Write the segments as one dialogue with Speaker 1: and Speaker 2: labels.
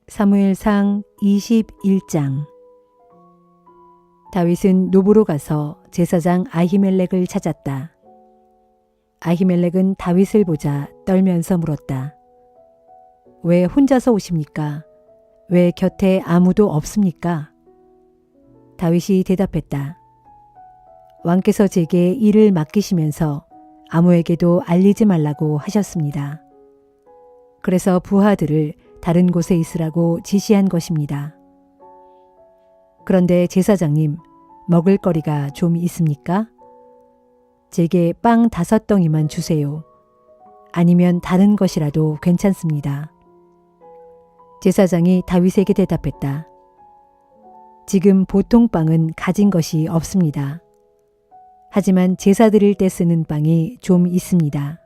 Speaker 1: 사무엘상 21장. 다윗은 노브로 가서 제사장 아히멜렉을 찾았다. 아히멜렉은 다윗을 보자 떨면서 물었다. 왜 혼자서 오십니까? 왜 곁에 아무도 없습니까? 다윗이 대답했다. 왕께서 제게 일을 맡기시면서 아무에게도 알리지 말라고 하셨습니다. 그래서 부하들을 다른 곳에 있으라고 지시한 것입니다. 그런데 제사장님, 먹을 거리가 좀 있습니까? 제게 빵 5덩이만 주세요. 아니면 다른 것이라도 괜찮습니다. 제사장이 다윗에게 대답했다. 지금 보통 빵은 가진 것이 없습니다. 하지만 제사 드릴 때 쓰는 빵이 좀 있습니다.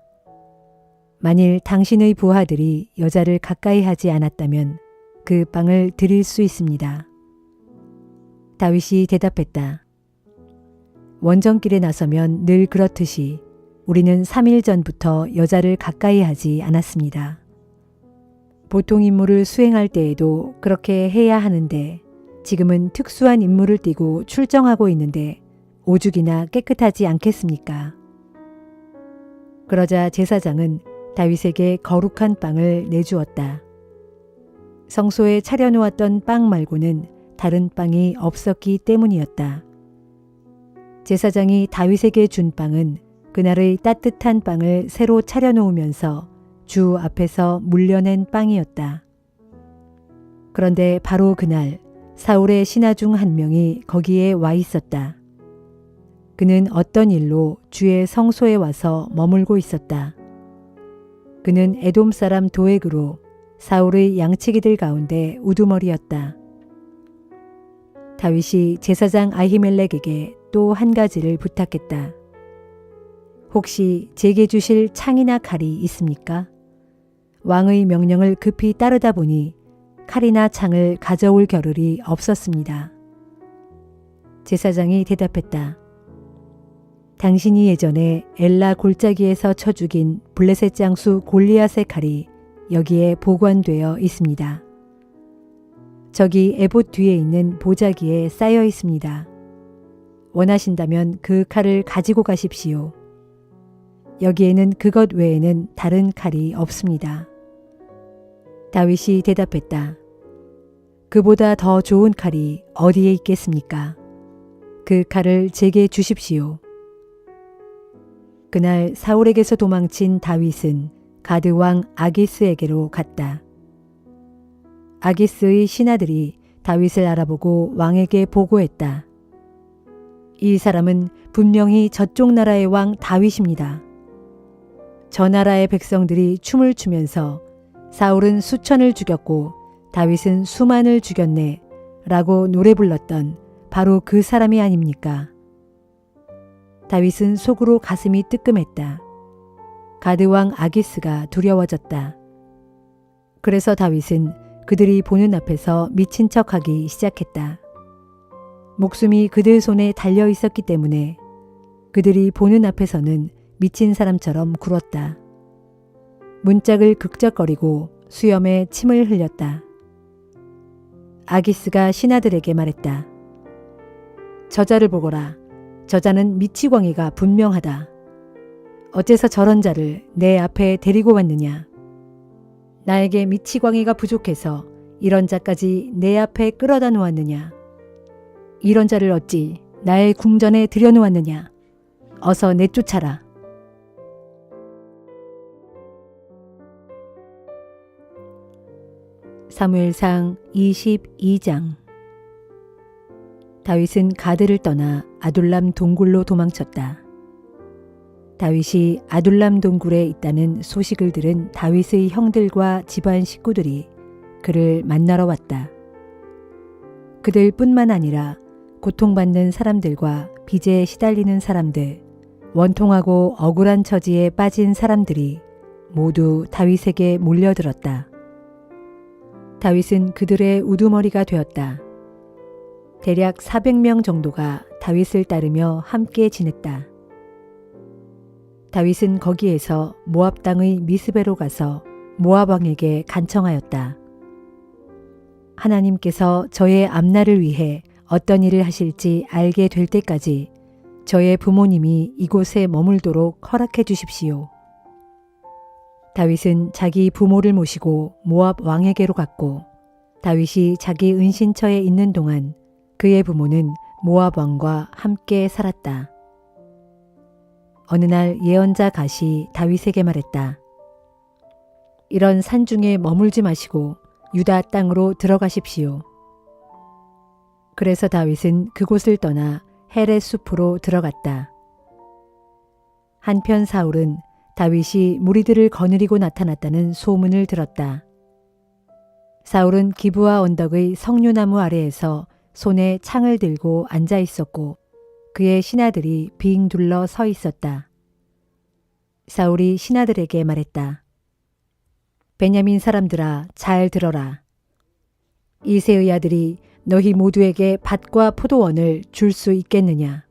Speaker 1: 만일 당신의 부하들이 여자를 가까이 하지 않았다면 그 빵을 드릴 수 있습니다. 다윗이 대답했다. 원정길에 나서면 늘 그렇듯이 우리는 3일 전부터 여자를 가까이 하지 않았습니다. 보통 임무를 수행할 때에도 그렇게 해야 하는데 지금은 특수한 임무를 띠고 출정하고 있는데 오죽이나 깨끗하지 않겠습니까? 그러자 제사장은 다윗에게 거룩한 빵을 내주었다. 성소에 차려놓았던 빵 말고는 다른 빵이 없었기 때문이었다. 제사장이 다윗에게 준 빵은 그날의 따뜻한 빵을 새로 차려놓으면서 주 앞에서 물려낸 빵이었다. 그런데 바로 그날 사울의 신하 중 한 명이 거기에 와 있었다. 그는 어떤 일로 주의 성소에 와서 머물고 있었다. 그는 에돔 사람 도액으로 사울의 양치기들 가운데 우두머리였다. 다윗이 제사장 아히멜렉에게 또 한 가지를 부탁했다. 혹시 제게 주실 창이나 칼이 있습니까? 왕의 명령을 급히 따르다 보니 칼이나 창을 가져올 겨를이 없었습니다. 제사장이 대답했다. 당신이 예전에 엘라 골짜기에서 쳐 죽인 블레셋 장수 골리앗의 칼이 여기에 보관되어 있습니다. 저기 에봇 뒤에 있는 보자기에 쌓여 있습니다. 원하신다면 그 칼을 가지고 가십시오. 여기에는 그것 외에는 다른 칼이 없습니다. 다윗이 대답했다. 그보다 더 좋은 칼이 어디에 있겠습니까? 그 칼을 제게 주십시오. 그날 사울에게서 도망친 다윗은 가드 왕 아기스에게로 갔다. 아기스의 신하들이 다윗을 알아보고 왕에게 보고했다. 이 사람은 분명히 저쪽 나라의 왕 다윗입니다. 저 나라의 백성들이 춤을 추면서 사울은 수천을 죽였고 다윗은 수만을 죽였네 라고 노래 불렀던 바로 그 사람이 아닙니까? 다윗은 속으로 가슴이 뜨끔했다. 가드왕 아기스가 두려워졌다. 그래서 다윗은 그들이 보는 앞에서 미친 척하기 시작했다. 목숨이 그들 손에 달려 있었기 때문에 그들이 보는 앞에서는 미친 사람처럼 굴었다. 문짝을 극적거리고 수염에 침을 흘렸다. 아기스가 신하들에게 말했다. 저자를 보거라. 저자는 미치광이가 분명하다. 어째서 저런 자를 내 앞에 데리고 왔느냐. 나에게 미치광이가 부족해서 이런 자까지 내 앞에 끌어다 놓았느냐. 이런 자를 어찌 나의 궁전에 들여놓았느냐. 어서 내쫓아라. 사무엘상 22장. 다윗은 가드를 떠나 아둘람 동굴로 도망쳤다. 다윗이 아둘람 동굴에 있다는 소식을 들은 다윗의 형들과 집안 식구들이 그를 만나러 왔다. 그들뿐만 아니라 고통받는 사람들과 빚에 시달리는 사람들, 원통하고 억울한 처지에 빠진 사람들이 모두 다윗에게 몰려들었다. 다윗은 그들의 우두머리가 되었다. 대략 400명 정도가 다윗을 따르며 함께 지냈다. 다윗은 거기에서 모압 땅의 미스베로 가서 모압 왕에게 간청하였다. 하나님께서 저의 앞날을 위해 어떤 일을 하실지 알게 될 때까지 저의 부모님이 이곳에 머물도록 허락해 주십시오. 다윗은 자기 부모를 모시고 모압 왕에게로 갔고 다윗이 자기 은신처에 있는 동안 그의 부모는 모압 왕과 함께 살았다. 어느 날 예언자 갓이 다윗에게 말했다. 이런 산중에 머물지 마시고 유다 땅으로 들어가십시오. 그래서 다윗은 그곳을 떠나 헤렛 숲으로 들어갔다. 한편 사울은 다윗이 무리들을 거느리고 나타났다는 소문을 들었다. 사울은 기브아 언덕의 석류나무 아래에서 손에 창을 들고 앉아 있었고 그의 신하들이 빙 둘러 서 있었다. 사울이 신하들에게 말했다. 베냐민 사람들아, 잘 들어라. 이새의 아들이 너희 모두에게 밭과 포도원을 줄 수 있겠느냐?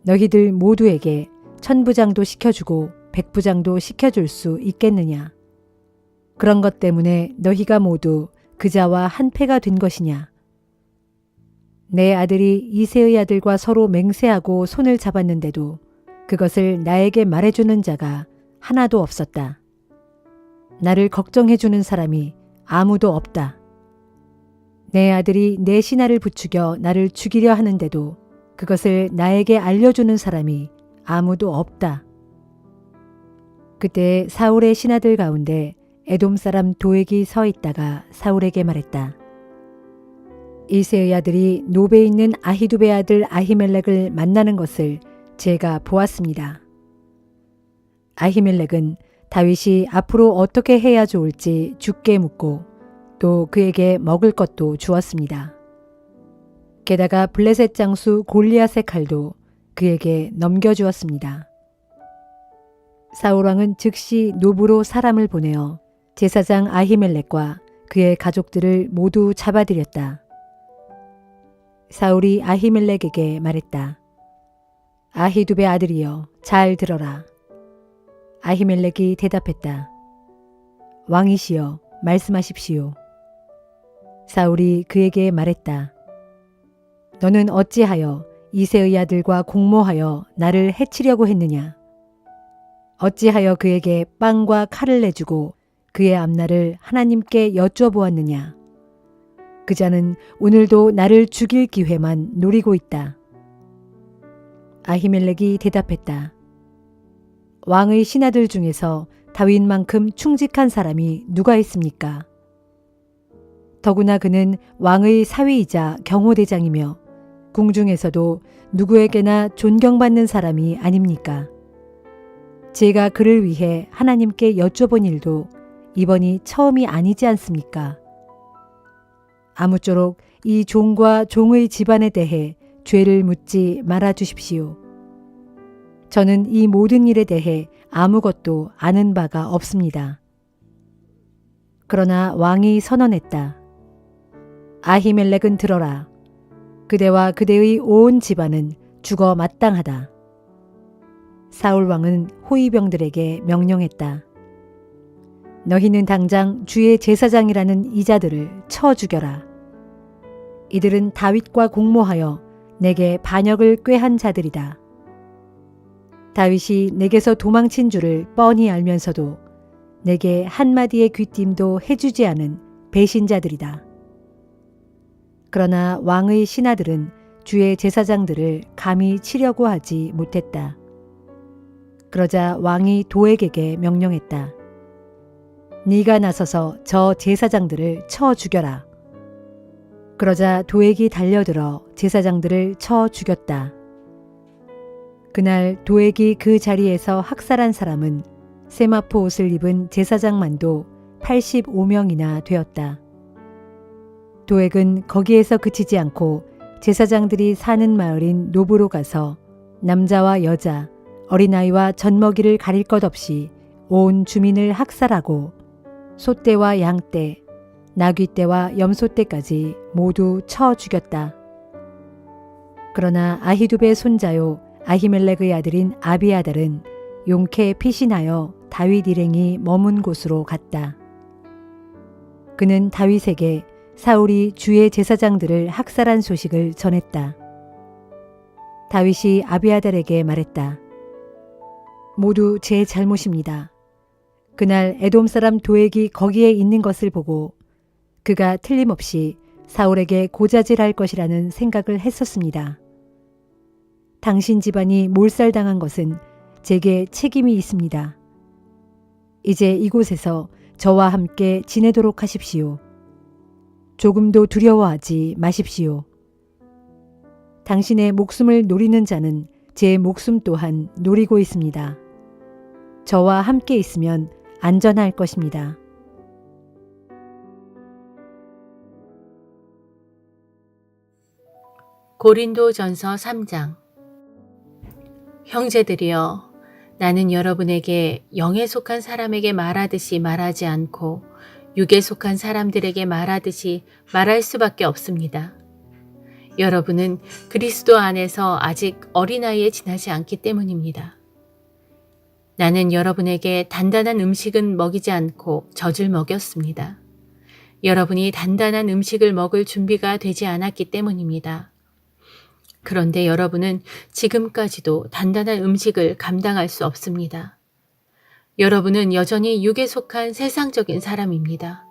Speaker 1: 너희들 모두에게 1000부장도 시켜주고 100부장도 시켜줄 수 있겠느냐? 그런 것 때문에 너희가 모두 그자와 한패가 된 것이냐? 내 아들이 이새의 아들과 서로 맹세하고 손을 잡았는데도 그것을 나에게 말해주는 자가 하나도 없었다. 나를 걱정해주는 사람이 아무도 없다. 내 아들이 내 신하를 부추겨 나를 죽이려 하는데도 그것을 나에게 알려주는 사람이 아무도 없다. 그때 사울의 신하들 가운데 에돔 사람 도액이 서 있다가 사울에게 말했다. 이새의 아들이 노베에 있는 아히두베 아들 아히멜렉을 만나는 것을 제가 보았습니다. 아히멜렉은 다윗이 앞으로 어떻게 해야 좋을지 주께 묻고 또 그에게 먹을 것도 주었습니다. 게다가 블레셋 장수 골리앗의 칼도 그에게 넘겨주었습니다. 사울왕은 즉시 노브로 사람을 보내어 제사장 아히멜렉과 그의 가족들을 모두 잡아들였다. 사울이 아히멜렉에게 말했다. 아히두베 아들이여, 잘 들어라. 아히멜렉이 대답했다. 왕이시여, 말씀하십시오. 사울이 그에게 말했다. 너는 어찌하여 이새의 아들과 공모하여 나를 해치려고 했느냐? 어찌하여 그에게 빵과 칼을 내주고 그의 앞날을 하나님께 여쭤보았느냐? 그자는 오늘도 나를 죽일 기회만 노리고 있다. 아히멜렉이 대답했다. 왕의 신하들 중에서 다윗만큼 충직한 사람이 누가 있습니까? 더구나 그는 왕의 사위이자 경호대장이며 궁중에서도 누구에게나 존경받는 사람이 아닙니까? 제가 그를 위해 하나님께 여쭤본 일도 이번이 처음이 아니지 않습니까? 아무쪼록 이 종과 종의 집안에 대해 죄를 묻지 말아 주십시오. 저는 이 모든 일에 대해 아무것도 아는 바가 없습니다. 그러나 왕이 선언했다. 아히멜렉은 들어라. 그대와 그대의 온 집안은 죽어 마땅하다. 사울 왕은 호위병들에게 명령했다. 너희는 당장 주의 제사장이라는 이자들을 쳐 죽여라. 이들은 다윗과 공모하여 내게 반역을 꾀한 자들이다. 다윗이 내게서 도망친 줄을 뻔히 알면서도 내게 한마디의 귀띔도 해주지 않은 배신자들이다. 그러나 왕의 신하들은 주의 제사장들을 감히 치려고 하지 못했다. 그러자 왕이 도액에게 명령했다. 네가 나서서 저 제사장들을 쳐 죽여라. 그러자 도액이 달려들어 제사장들을 쳐 죽였다. 그날 도액이 그 자리에서 학살한 사람은 세마포 옷을 입은 제사장만도 85명이나 되었다. 도액은 거기에서 그치지 않고 제사장들이 사는 마을인 노브로 가서 남자와 여자, 어린아이와 젖먹이를 가릴 것 없이 온 주민을 학살하고 소떼와 양떼, 나귀떼와 염소떼까지 모두 쳐 죽였다. 그러나 아히두베의 손자요 아히멜렉의 아들인 아비아달은 용케에 피신하여 다윗 일행이 머문 곳으로 갔다. 그는 다윗에게 사울이 주의 제사장들을 학살한 소식을 전했다. 다윗이 아비아달에게 말했다. 모두 제 잘못입니다. 그날 에돔 사람 도액이 거기에 있는 것을 보고 그가 틀림없이 사울에게 고자질할 것이라는 생각을 했었습니다. 당신 집안이 몰살당한 것은 제게 책임이 있습니다. 이제 이곳에서 저와 함께 지내도록 하십시오. 조금도 두려워하지 마십시오. 당신의 목숨을 노리는 자는 제 목숨 또한 노리고 있습니다. 저와 함께 있으면 안전할 것입니다.
Speaker 2: 고린도전서 3장. 형제들이여, 나는 여러분에게 영에 속한 사람에게 말하듯이 말하지 않고 육에 속한 사람들에게 말하듯이 말할 수밖에 없습니다. 여러분은 그리스도 안에서 아직 어린아이에 지나지 않기 때문입니다. 나는 여러분에게 단단한 음식은 먹이지 않고 젖을 먹였습니다. 여러분이 단단한 음식을 먹을 준비가 되지 않았기 때문입니다. 그런데 여러분은 지금까지도 단단한 음식을 감당할 수 없습니다. 여러분은 여전히 육에 속한 세상적인 사람입니다.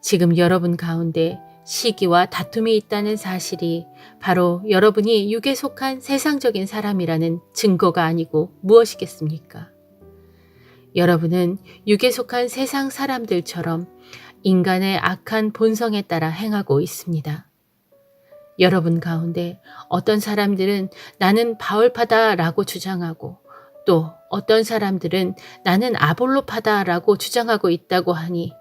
Speaker 2: 지금 여러분 가운데 시기와 다툼이 있다는 사실이 바로 여러분이 육에 속한 세상적인 사람이라는 증거가 아니고 무엇이겠습니까? 여러분은 육에 속한 세상 사람들처럼 인간의 악한 본성에 따라 행하고 있습니다. 여러분 가운데 어떤 사람들은 나는 바울파다라고 주장하고 또 어떤 사람들은 나는 아볼로파다라고 주장하고 있다고 하니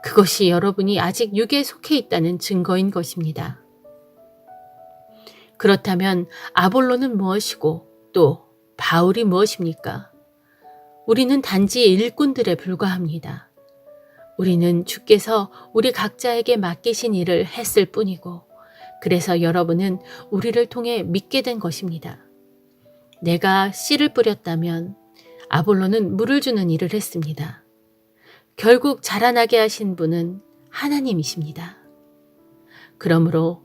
Speaker 2: 그것이 여러분이 아직 육에 속해 있다는 증거인 것입니다. 그렇다면 아볼로는 무엇이고 또 바울이 무엇입니까? 우리는 단지 일꾼들에 불과합니다. 우리는 주께서 우리 각자에게 맡기신 일을 했을 뿐이고 그래서 여러분은 우리를 통해 믿게 된 것입니다. 내가 씨를 뿌렸다면 아볼로는 물을 주는 일을 했습니다. 결국 자라나게 하신 분은 하나님이십니다. 그러므로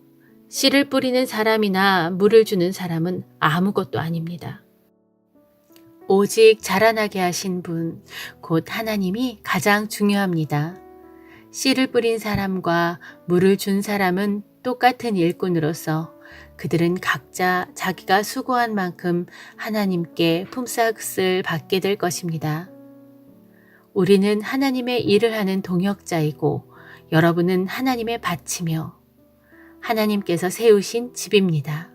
Speaker 2: 씨를 뿌리는 사람이나 물을 주는 사람은 아무것도 아닙니다. 오직 자라나게 하신 분, 곧 하나님이 가장 중요합니다. 씨를 뿌린 사람과 물을 준 사람은 똑같은 일꾼으로서 그들은 각자 자기가 수고한 만큼 하나님께 품삯을 받게 될 것입니다. 우리는 하나님의 일을 하는 동역자이고 여러분은 하나님의 밭이며 하나님께서 세우신 집입니다.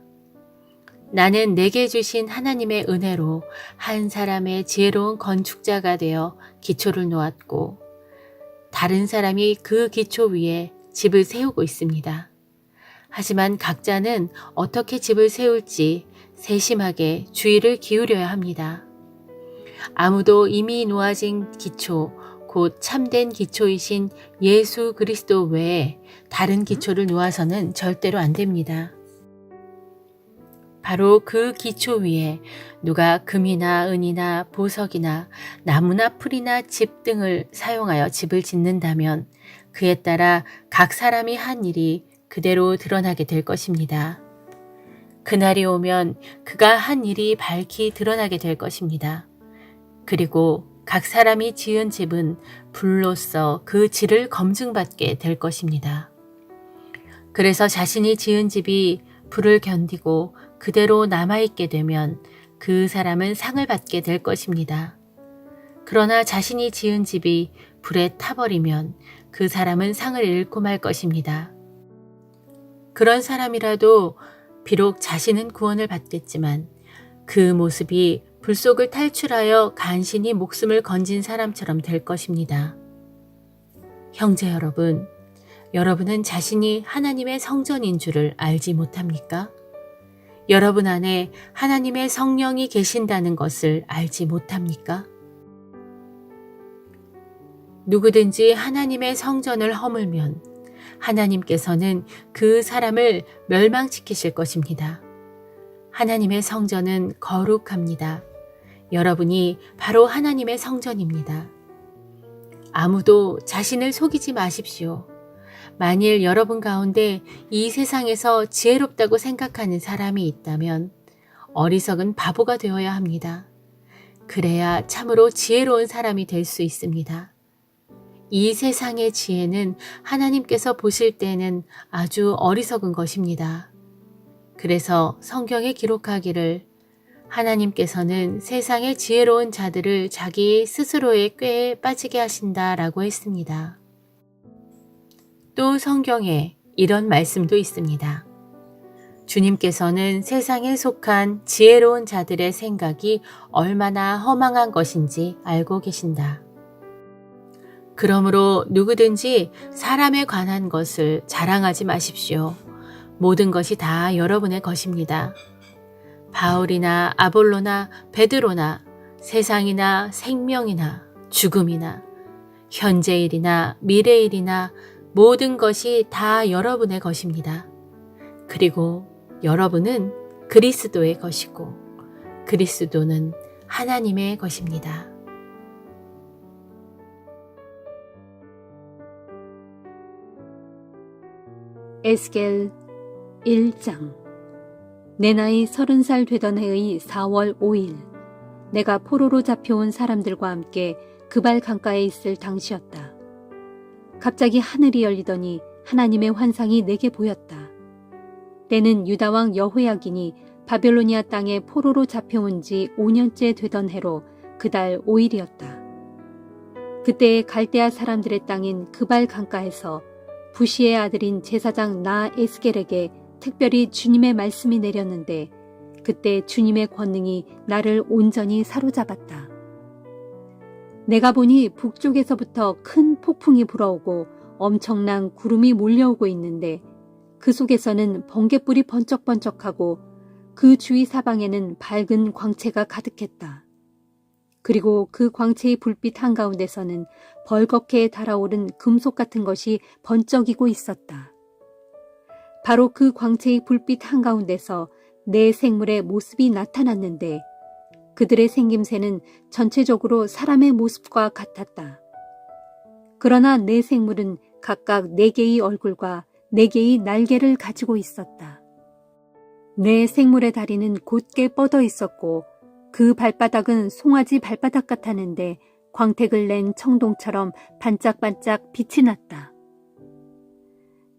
Speaker 2: 나는 내게 주신 하나님의 은혜로 한 사람의 지혜로운 건축자가 되어 기초를 놓았고 다른 사람이 그 기초 위에 집을 세우고 있습니다. 하지만 각자는 어떻게 집을 세울지 세심하게 주의를 기울여야 합니다. 아무도 이미 놓아진 기초, 곧 참된 기초이신 예수 그리스도 외에 다른 기초를 놓아서는 절대로 안 됩니다. 바로 그 기초 위에 누가 금이나 은이나 보석이나 나무나 풀이나 집 등을 사용하여 집을 짓는다면 그에 따라 각 사람이 한 일이 그대로 드러나게 될 것입니다. 그날이 오면 그가 한 일이 밝히 드러나게 될 것입니다. 그리고 각 사람이 지은 집은 불로써 그 질을 검증받게 될 것입니다. 그래서 자신이 지은 집이 불을 견디고 그대로 남아있게 되면 그 사람은 상을 받게 될 것입니다. 그러나 자신이 지은 집이 불에 타버리면 그 사람은 상을 잃고 말 것입니다. 그런 사람이라도 비록 자신은 구원을 받겠지만 그 모습이 불속을 탈출하여 간신히 목숨을 건진 사람처럼 될 것입니다. 형제 여러분, 여러분은 자신이 하나님의 성전인 줄을 알지 못합니까? 여러분 안에 하나님의 성령이 계신다는 것을 알지 못합니까? 누구든지 하나님의 성전을 허물면 하나님께서는 그 사람을 멸망시키실 것입니다. 하나님의 성전은 거룩합니다. 여러분이 바로 하나님의 성전입니다. 아무도 자신을 속이지 마십시오. 만일 여러분 가운데 이 세상에서 지혜롭다고 생각하는 사람이 있다면 어리석은 바보가 되어야 합니다. 그래야 참으로 지혜로운 사람이 될 수 있습니다. 이 세상의 지혜는 하나님께서 보실 때는 아주 어리석은 것입니다. 그래서 성경에 기록하기를 하나님께서는 세상의 지혜로운 자들을 자기 스스로의 꾀에 빠지게 하신다라고 했습니다. 또 성경에 이런 말씀도 있습니다. 주님께서는 세상에 속한 지혜로운 자들의 생각이 얼마나 허망한 것인지 알고 계신다. 그러므로 누구든지 사람에 관한 것을 자랑하지 마십시오. 모든 것이 다 여러분의 것입니다. 바울이나 아볼로나 베드로나 세상이나 생명이나 죽음이나 현재일이나 미래일이나 모든 것이 다 여러분의 것입니다. 그리고 여러분은 그리스도의 것이고 그리스도는 하나님의 것입니다.
Speaker 3: 에스겔 1장. 내 나이 30살 되던 해의 4월 5일 내가 포로로 잡혀온 사람들과 함께 그발 강가에 있을 당시였다. 갑자기 하늘이 열리더니 하나님의 환상이 내게 보였다. 때는 유다왕 여호야긴이 바벨로니아 땅에 포로로 잡혀온 지 5년째 되던 해로 그달 5일이었다. 그때 갈대아 사람들의 땅인 그발 강가에서 부시의 아들인 제사장 나 에스겔에게 특별히 주님의 말씀이 내렸는데 그때 주님의 권능이 나를 온전히 사로잡았다. 내가 보니 북쪽에서부터 큰 폭풍이 불어오고 엄청난 구름이 몰려오고 있는데 그 속에서는 번갯불이 번쩍번쩍하고 그 주위 사방에는 밝은 광채가 가득했다. 그리고 그 광채의 불빛 한가운데서는 벌겋게 달아오른 금속 같은 것이 번쩍이고 있었다. 바로 그 광채의 불빛 한가운데서 내 생물의 모습이 나타났는데 그들의 생김새는 전체적으로 사람의 모습과 같았다. 그러나 내 생물은 각각 4개의 얼굴과 4개의 날개를 가지고 있었다. 내 생물의 다리는 곧게 뻗어 있었고 그 발바닥은 송아지 발바닥 같았는데 광택을 낸 청동처럼 반짝반짝 빛이 났다.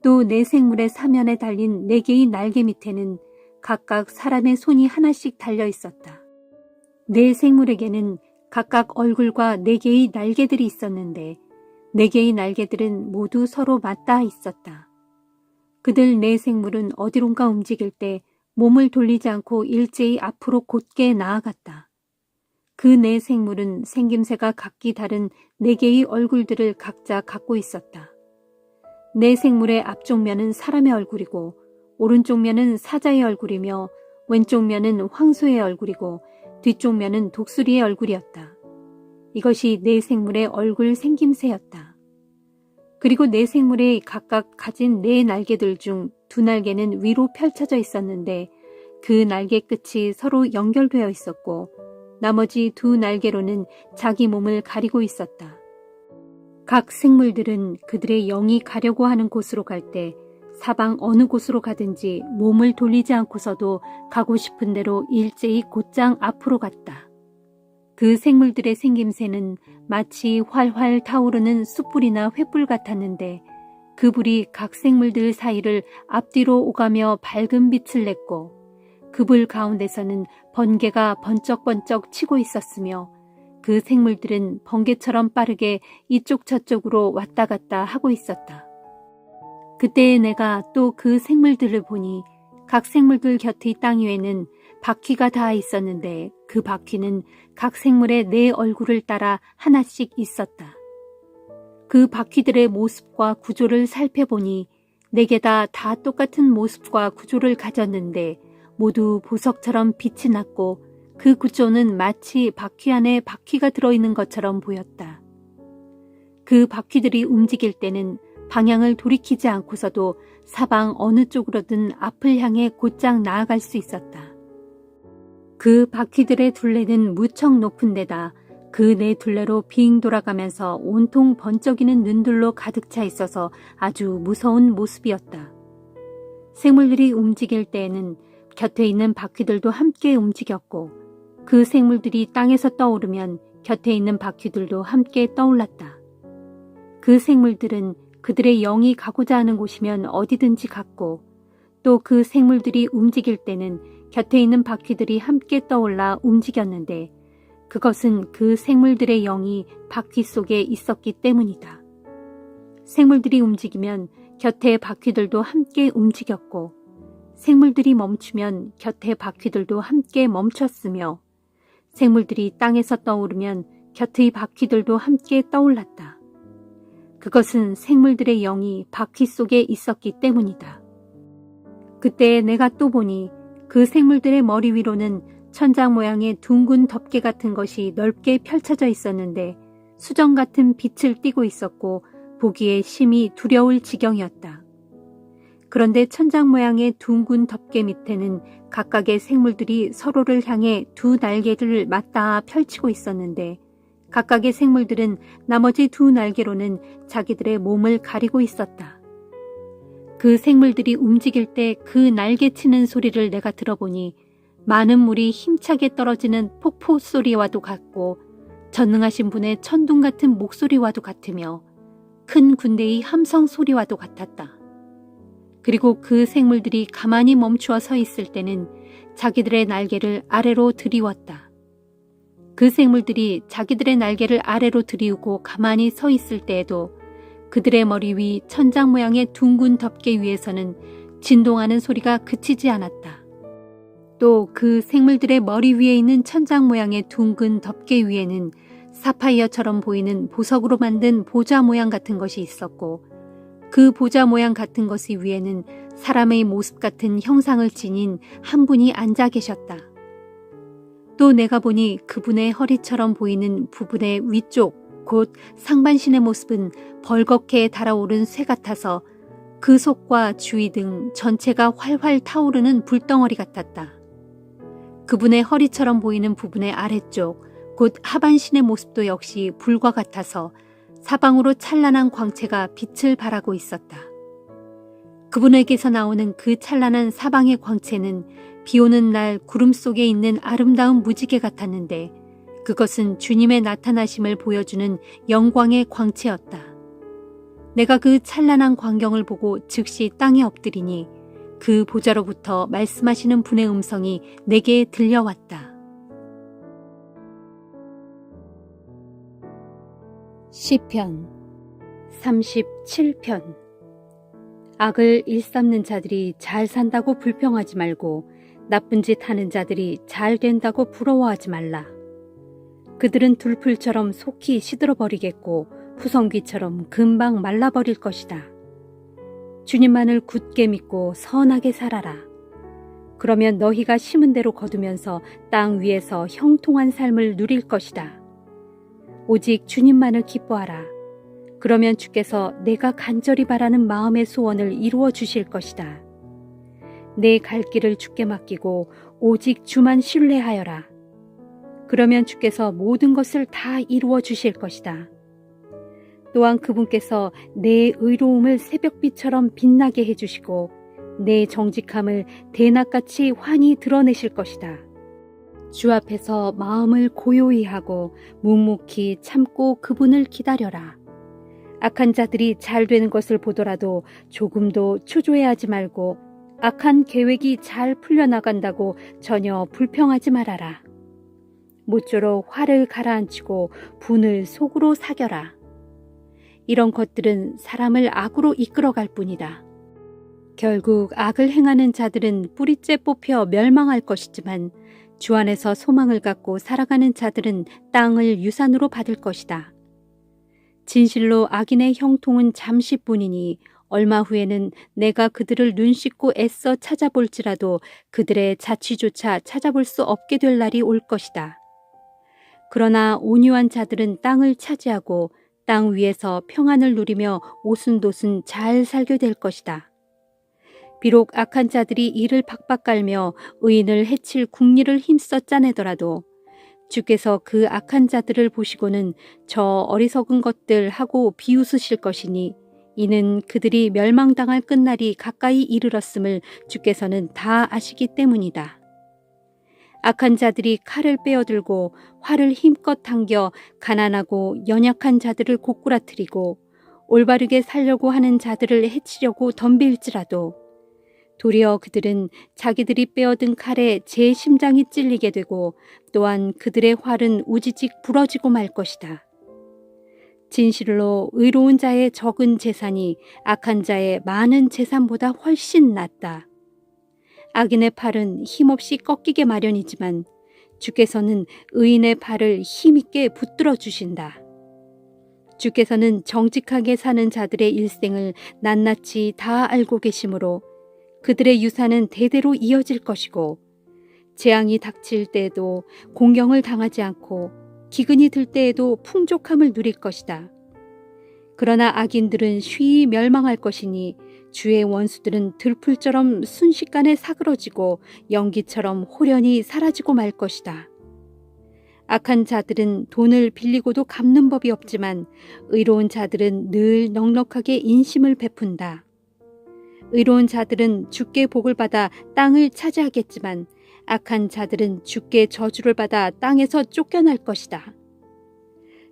Speaker 3: 또 내 생물의 사면에 달린 4개의 날개 밑에는 각각 사람의 손이 하나씩 달려 있었다. 내 생물에게는 각각 얼굴과 4개의 날개들이 있었는데 4개의 날개들은 모두 서로 맞닿아 있었다. 그들 내 생물은 어디론가 움직일 때 몸을 돌리지 않고 일제히 앞으로 곧게 나아갔다. 그 네 생물은 생김새가 각기 다른 4개의 얼굴들을 각자 갖고 있었다. 네 생물의 앞쪽 면은 사람의 얼굴이고 오른쪽 면은 사자의 얼굴이며 왼쪽 면은 황소의 얼굴이고 뒤쪽 면은 독수리의 얼굴이었다. 이것이 네 생물의 얼굴 생김새였다. 그리고 네 생물이 각각 가진 4 날개들 중 2 날개는 위로 펼쳐져 있었는데 그 날개 끝이 서로 연결되어 있었고 나머지 2 날개로는 자기 몸을 가리고 있었다. 각 생물들은 그들의 영이 가려고 하는 곳으로 갈 때 사방 어느 곳으로 가든지 몸을 돌리지 않고서도 가고 싶은 대로 일제히 곧장 앞으로 갔다. 그 생물들의 생김새는 마치 활활 타오르는 숯불이나 횃불 같았는데 그 불이 각 생물들 사이를 앞뒤로 오가며 밝은 빛을 냈고 그 불 가운데서는 번개가 번쩍번쩍 치고 있었으며 그 생물들은 번개처럼 빠르게 이쪽 저쪽으로 왔다 갔다 하고 있었다. 그때 내가 또 그 생물들을 보니 각 생물들 곁의 땅 위에는 바퀴가 닿아 있었는데 그 바퀴는 각 생물의 4 얼굴을 따라 하나씩 있었다. 그 바퀴들의 모습과 구조를 살펴보니 4개 다 똑같은 모습과 구조를 가졌는데 모두 보석처럼 빛이 났고 그 구조는 마치 바퀴 안에 바퀴가 들어있는 것처럼 보였다. 그 바퀴들이 움직일 때는 방향을 돌이키지 않고서도 사방 어느 쪽으로든 앞을 향해 곧장 나아갈 수 있었다. 그 바퀴들의 둘레는 무척 높은 데다 그 네 둘레로 빙 돌아가면서 온통 번쩍이는 눈들로 가득 차 있어서 아주 무서운 모습이었다. 생물들이 움직일 때에는 곁에 있는 바퀴들도 함께 움직였고 그 생물들이 땅에서 떠오르면 곁에 있는 바퀴들도 함께 떠올랐다. 그 생물들은 그들의 영이 가고자 하는 곳이면 어디든지 갔고 또 그 생물들이 움직일 때는 곁에 있는 바퀴들이 함께 떠올라 움직였는데 그것은 그 생물들의 영이 바퀴 속에 있었기 때문이다. 생물들이 움직이면 곁에 바퀴들도 함께 움직였고 생물들이 멈추면 곁에 바퀴들도 함께 멈췄으며 생물들이 땅에서 떠오르면 곁의 바퀴들도 함께 떠올랐다. 그것은 생물들의 영이 바퀴 속에 있었기 때문이다. 그때 내가 또 보니 그 생물들의 머리 위로는 천장 모양의 둥근 덮개 같은 것이 넓게 펼쳐져 있었는데 수정 같은 빛을 띠고 있었고 보기에 심히 두려울 지경이었다. 그런데 천장 모양의 둥근 덮개 밑에는 각각의 생물들이 서로를 향해 두 날개를 맞닿아 펼치고 있었는데 각각의 생물들은 나머지 두 날개로는 자기들의 몸을 가리고 있었다. 그 생물들이 움직일 때 그 날개 치는 소리를 내가 들어보니 많은 물이 힘차게 떨어지는 폭포 소리와도 같고 전능하신 분의 천둥 같은 목소리와도 같으며 큰 군대의 함성 소리와도 같았다. 그리고 그 생물들이 가만히 멈추어 서 있을 때는 자기들의 날개를 아래로 들이웠다. 그 생물들이 자기들의 날개를 아래로 들이우고 가만히 서 있을 때에도 그들의 머리 위 천장 모양의 둥근 덮개 위에서는 진동하는 소리가 그치지 않았다. 또 그 생물들의 머리 위에 있는 천장 모양의 둥근 덮개 위에는 사파이어처럼 보이는 보석으로 만든 보좌 모양 같은 것이 있었고 그 보좌 모양 같은 것 위에는 사람의 모습 같은 형상을 지닌 한 분이 앉아 계셨다. 또 내가 보니 그분의 허리처럼 보이는 부분의 위쪽 곧 상반신의 모습은 벌겋게 달아오른 쇠 같아서 그 속과 주위 등 전체가 활활 타오르는 불덩어리 같았다. 그분의 허리처럼 보이는 부분의 아래쪽 곧 하반신의 모습도 역시 불과 같아서 사방으로 찬란한 광채가 빛을 발하고 있었다. 그분에게서 나오는 그 찬란한 사방의 광채는 비 오는 날 구름 속에 있는 아름다운 무지개 같았는데 그것은 주님의 나타나심을 보여주는 영광의 광채였다. 내가 그 찬란한 광경을 보고 즉시 땅에 엎드리니 그 보좌로부터 말씀하시는 분의 음성이 내게 들려왔다. 시편 37편. 악을 일삼는 자들이 잘 산다고 불평하지 말고 나쁜 짓 하는 자들이 잘 된다고 부러워하지 말라. 그들은 들풀처럼 속히 시들어버리겠고 푸성귀처럼 금방 말라버릴 것이다. 주님만을 굳게 믿고 선하게 살아라. 그러면 너희가 심은 대로 거두면서 땅 위에서 형통한 삶을 누릴 것이다. 오직 주님만을 기뻐하라. 그러면 주께서 내가 간절히 바라는 마음의 소원을 이루어 주실 것이다. 내 갈 길을 주께 맡기고 오직 주만 신뢰하여라. 그러면 주께서 모든 것을 다 이루어 주실 것이다. 또한 그분께서 내 의로움을 새벽빛처럼 빛나게 해주시고 내 정직함을 대낮같이 환히 드러내실 것이다. 주 앞에서 마음을 고요히 하고 묵묵히 참고 그분을 기다려라. 악한 자들이 잘 되는 것을 보더라도 조금도 초조해하지 말고 악한 계획이 잘 풀려나간다고 전혀 불평하지 말아라. 모쪼록 화를 가라앉히고 분을 속으로 사겨라. 이런 것들은 사람을 악으로 이끌어갈 뿐이다. 결국 악을 행하는 자들은 뿌리째 뽑혀 멸망할 것이지만 주 안에서 소망을 갖고 살아가는 자들은 땅을 유산으로 받을 것이다. 진실로 악인의 형통은 잠시뿐이니 얼마 후에는 내가 그들을 눈씻고 애써 찾아볼지라도 그들의 자취조차 찾아볼 수 없게 될 날이 올 것이다. 그러나 온유한 자들은 땅을 차지하고 땅 위에서 평안을 누리며 오순도순 잘 살게 될 것이다. 비록 악한 자들이 이를 박박 깔며 의인을 해칠 궁리를 힘써 짜내더라도 주께서 그 악한 자들을 보시고는 저 어리석은 것들 하고 비웃으실 것이니 이는 그들이 멸망당할 끝날이 가까이 이르렀음을 주께서는 다 아시기 때문이다. 악한 자들이 칼을 빼어들고 활을 힘껏 당겨 가난하고 연약한 자들을 고꾸라뜨리고 올바르게 살려고 하는 자들을 해치려고 덤빌지라도 도리어 그들은 자기들이 빼어든 칼에 제 심장이 찔리게 되고 또한 그들의 활은 우지직 부러지고 말 것이다. 진실로 의로운 자의 적은 재산이 악한 자의 많은 재산보다 훨씬 낫다. 악인의 팔은 힘없이 꺾이게 마련이지만 주께서는 의인의 팔을 힘있게 붙들어 주신다. 주께서는 정직하게 사는 자들의 일생을 낱낱이 다 알고 계시므로 그들의 유산은 대대로 이어질 것이고 재앙이 닥칠 때에도 공경을 당하지 않고 기근이 들 때에도 풍족함을 누릴 것이다. 그러나 악인들은 쉬이 멸망할 것이니 주의 원수들은 들풀처럼 순식간에 사그러지고 연기처럼 홀연히 사라지고 말 것이다. 악한 자들은 돈을 빌리고도 갚는 법이 없지만 의로운 자들은 늘 넉넉하게 인심을 베푼다. 의로운 자들은 주께 복을 받아 땅을 차지하겠지만 악한 자들은 주께 저주를 받아 땅에서 쫓겨날 것이다.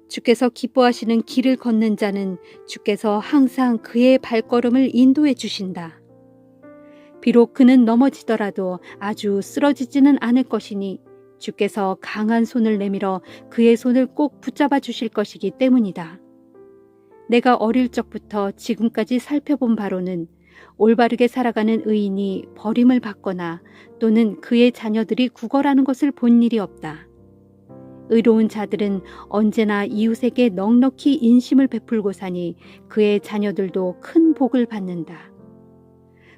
Speaker 3: 주께서 기뻐하시는 길을 걷는 자는 주께서 항상 그의 발걸음을 인도해 주신다. 비록 그는 넘어지더라도 아주 쓰러지지는 않을 것이니 주께서 강한 손을 내밀어 그의 손을 꼭 붙잡아 주실 것이기 때문이다. 내가 어릴 적부터 지금까지 살펴본 바로는 올바르게 살아가는 의인이 버림을 받거나 또는 그의 자녀들이 구걸하는 것을 본 일이 없다. 의로운 자들은 언제나 이웃에게 넉넉히 인심을 베풀고 사니 그의 자녀들도 큰 복을 받는다.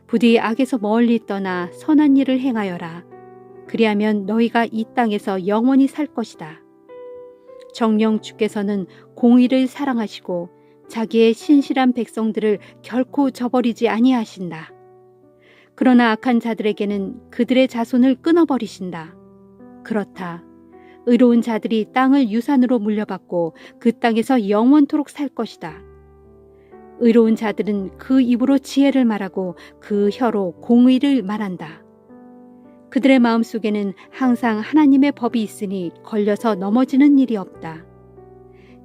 Speaker 3: 부디 악에서 멀리 떠나 선한 일을 행하여라. 그리하면 너희가 이 땅에서 영원히 살 것이다. 정녕 주께서는 공의를 사랑하시고 자기의 신실한 백성들을 결코 저버리지 아니하신다. 그러나 악한 자들에게는 그들의 자손을 끊어버리신다. 그렇다. 의로운 자들이 땅을 유산으로 물려받고 그 땅에서 영원토록 살 것이다. 의로운 자들은 그 입으로 지혜를 말하고 그 혀로 공의를 말한다. 그들의 마음속에는 항상 하나님의 법이 있으니 걸려서 넘어지는 일이 없다.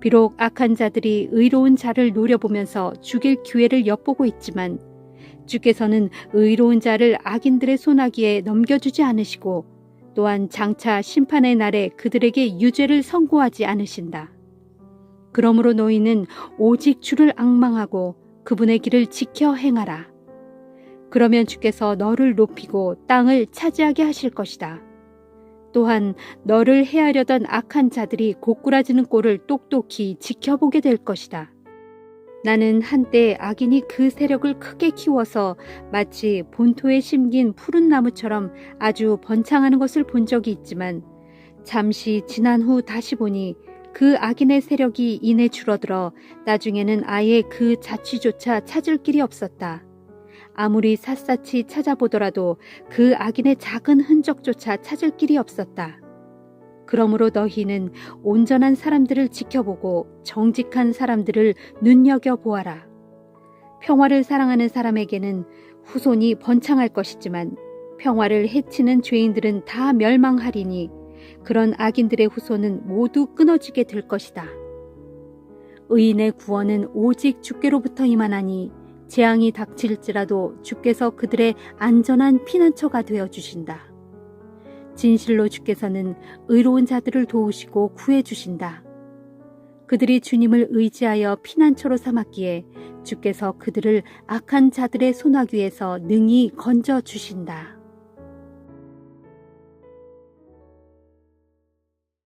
Speaker 3: 비록 악한 자들이 의로운 자를 노려보면서 죽일 기회를 엿보고 있지만 주께서는 의로운 자를 악인들의 손아귀에 넘겨주지 않으시고 또한 장차 심판의 날에 그들에게 유죄를 선고하지 않으신다. 그러므로 너희는 오직 주를 앙망하고 그분의 길을 지켜 행하라. 그러면 주께서 너를 높이고 땅을 차지하게 하실 것이다. 또한 너를 해하려던 악한 자들이 고꾸라지는 꼴을 똑똑히 지켜보게 될 것이다. 나는 한때 악인이 그 세력을 크게 키워서 마치 본토에 심긴 푸른 나무처럼 아주 번창하는 것을 본 적이 있지만 잠시 지난 후 다시 보니 그 악인의 세력이 이내 줄어들어 나중에는 아예 그 자취조차 찾을 길이 없었다. 아무리 샅샅이 찾아보더라도 그 악인의 작은 흔적조차 찾을 길이 없었다. 그러므로 너희는 온전한 사람들을 지켜보고 정직한 사람들을 눈여겨보아라. 평화를 사랑하는 사람에게는 후손이 번창할 것이지만 평화를 해치는 죄인들은 다 멸망하리니 그런 악인들의 후손은 모두 끊어지게 될 것이다. 의인의 구원은 오직 주께로부터 임하나니 재앙이 닥칠지라도 주께서 그들의 안전한 피난처가 되어 주신다. 진실로 주께서는 의로운 자들을 도우시고 구해 주신다. 그들이 주님을 의지하여 피난처로 삼았기에 주께서 그들을 악한 자들의 손아귀에서 능히 건져 주신다.